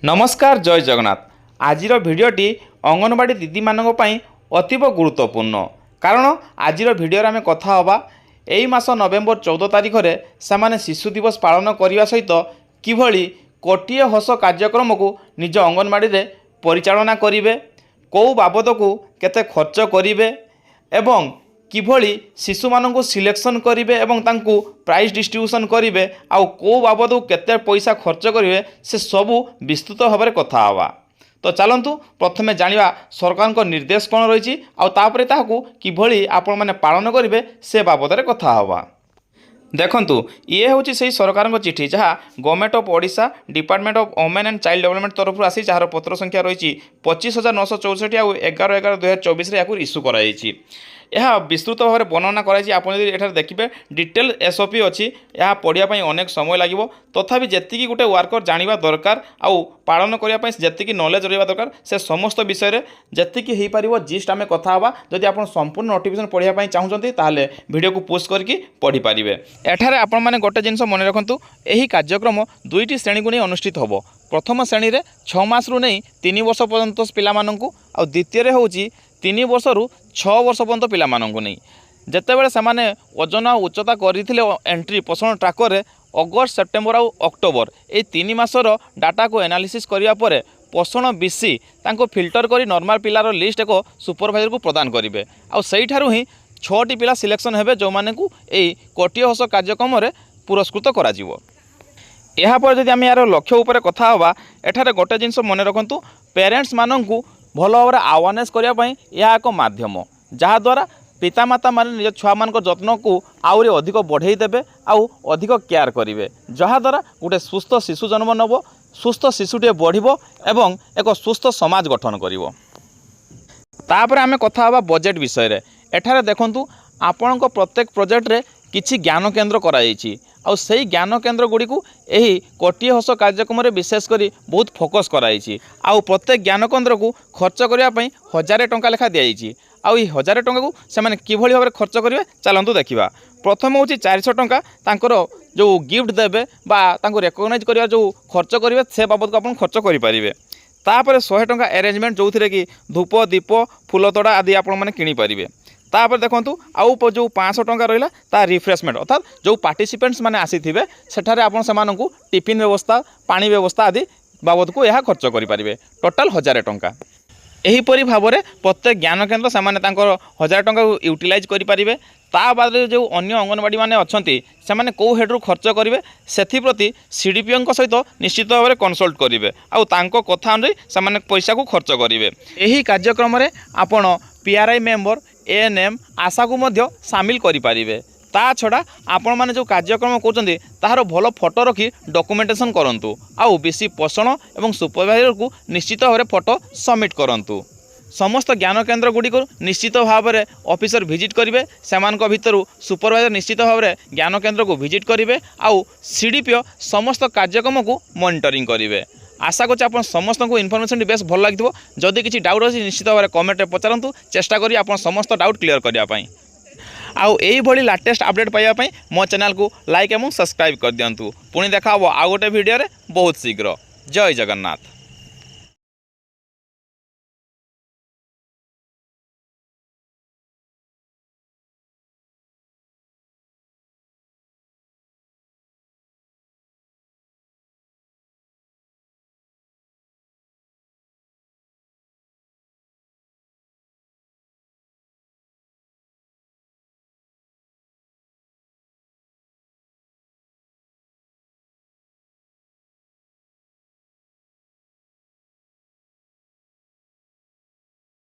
नमस्कार जय जगन्नाथ। आजिर भिडियोटी अंगनवाड़ी दीदी मानक पई अतीव गुरुत्वपूर्ण कारण आजिर भिडियो आम कथा हवा एई मास नवेम्बर 14 तारिख रे सेमाने शिशु दिवस पालन करने सहित किभली कोटिए हस कार्यक्रम को निज अंगनवाड़ी रे परिचालना करिवे, कौ बाबद को केते खर्च करिवे एवं किभली शिशु मानक सिलेक्शन करिवे एवं तांकु प्राइज डिस्ट्रीब्यूशन करिवे आउ को बाबद को केते पैसा खर्च करिवे से सबू विस्तृत भाव में कथा हवा। तो चलतु प्रथमे जानिबा सरकार को निर्देश कौन रही आउे ताकू किभली आपण माने पालन करिवे से बाबद में कथा हवा। देखंतु ये हूँ से सरकार चिठी जहाँ government of Odisha department of women and child development तरफ आसी जार पत्र संख्या रही 25,964 आउ 11/11/2024 या इश्यू कराई। यह विस्तृत भाव में वर्णना कराई। आप देखिए डिटेल एसओपी अच्छी यह पढ़ाई अनेक समय लगे तथापि जी गोटे वर्कर जानवा दरकार आउ पालन करने जी नॉलेज रहा दरकार से समस्त विषय में जी हो पार जिस्ट आम कथा हाँ। जदि आप संपूर्ण नोटिफिकेशन पढ़ाई चाहते ताहले वीडियो को पोस्ट करके पढ़ी पारे। एठारे आपण मैंने गोटे जिनस मन रखु यही कार्यक्रम दुईटी श्रेणी को नहीं अनुष्ठित हम। प्रथम श्रेणी में 6 मास रु नहीं 3 वर्ष पर्यंत पिलामानंकु आउ द्वितीय हूँ 3 वर्ष रु 6 वर्ष पर्यंत पिलामानंकु नहीं जेतेबेले सेमाने ओजन और उच्चता करथिले एंट्री पोषण ट्राकर अगस्त सेप्टेम्बर आउ अक्टोबर ये 3 मासर डाटा को एनालिसिस करिया परे पोषण बीसी तांको फिल्टर करी नॉर्मल पिलार लिस्ट एक सुपरवाइजर को प्रदान करेंगे आउ सेठारु ही 6टी पिला सिलेक्शन हेबे जो माने को एई कोटिए हस कार्यक्रम रे पुरस्कृत करा जिवो। यहाँ पर जदि आम यार लक्ष्य उपर कथा हवा एठारे गोटे जिनस मन रखु पेरेंट्स माननकु भल भाव अवेयरनेस करने यह एक माध्यम जहाद्वारा पितामाता माने निज छुआ मान जत्न को आउरी अधिक बढ़ई देबे आउ अधिक केयर करेंगे जहाद्वारा गोटे सुस्थ शिशु जन्म नब सुस्थ शिशुटे बढ़िबो एवं एक सुस्थ समाज गठन करिवो। तापर आमे कथा हवा बजेट विषय रे। एठारे देखंतु आपणक प्रत्येक प्रोजेक्ट रे किछि ज्ञान केन्द्र कराई आउ सही ज्ञान केन्द्र गुड़ी को यही कोटिए हस कार्यक्रम में विशेषकर बहुत फोकस कराई आउ प्रत्येक ज्ञान केन्द्र को खर्च करने 1000 टंका लेखा दी आउ 1000 टंका को सेमाने किभली भाव में खर्च करेंगे चलतु देखा। प्रथम हूँ 400 टंका तांकर जो गिफ्ट देवे बा तांको रेकग्नाइज करिया जो खर्च करेंगे से बाबद को आप खर्च करेंगे। तापर 100 टंका अरेंजमेंट जो थे कि धूप दीप फूलतोड़ा आदि आप किनी पारे। तापर देखंतु आउ जो 500 टंका रहा ता रिफ्रेशमेंट अर्थात जो पार्टिसिपेंट्स माने आसीथिबे सेठारे आपण सेमानंकु टिफिन व्यवस्था पानी व्यवस्था आदि बाबद को यह खर्च करेंगे टोटाल 1000 टंका। एहीपरी भाव में प्रत्येक ज्ञान केन्द्र से 1000 टंका यूटिलाइज करेंगे। ता बाद जो अन्य अंगनवाड़ी माने अच्छी से कौ हेड्रु खर्च करेंगे से प्रति सीडीपीओ सहित निश्चित भाव में कनसल्ट करेंगे आउ तांको कथा अनुसार से पैसा को खर्च करेंगे। यही कार्यक्रम में आपण पीआरआई मेंबर एएनएम आशा को मध्य सामिल करें। ता छड़ा आपण माने जो कार्यक्रम कहते तार भल फोटो रखी डॉक्यूमेंटेशन करंतु आउ बेसी पोषण एवं सुपरवाइजर को निश्चित भाव में फोटो सबमिट करंतु। समस्त ज्ञान केन्द्र गुड़ी को निश्चित भाव में ऑफिसर विजिट करेंगे से भितर सुपरवाइजर निश्चित भाव में ज्ञान केन्द्र को विजिट करेंगे आउ सीडीपीओ समस्त कार्यक्रम को मॉनिटरिंग करेंगे। आशा करें आप समस्त को इनफॉरमेशन बेस भल लगे। जदि किसी डाउट अच्छी निश्चित भाव में कमेंट पचारतु चेष्टा करी आप समस्त डाउट क्लियर करने आउ यही भली लेटेस्ट अपडेट पाइबा मो चैनल को लाइक एवं सब्सक्राइब कर दिंतु। पुणी देखा आउ गोटे वीडियो रे बहुत शीघ्र। जय जगन्नाथ।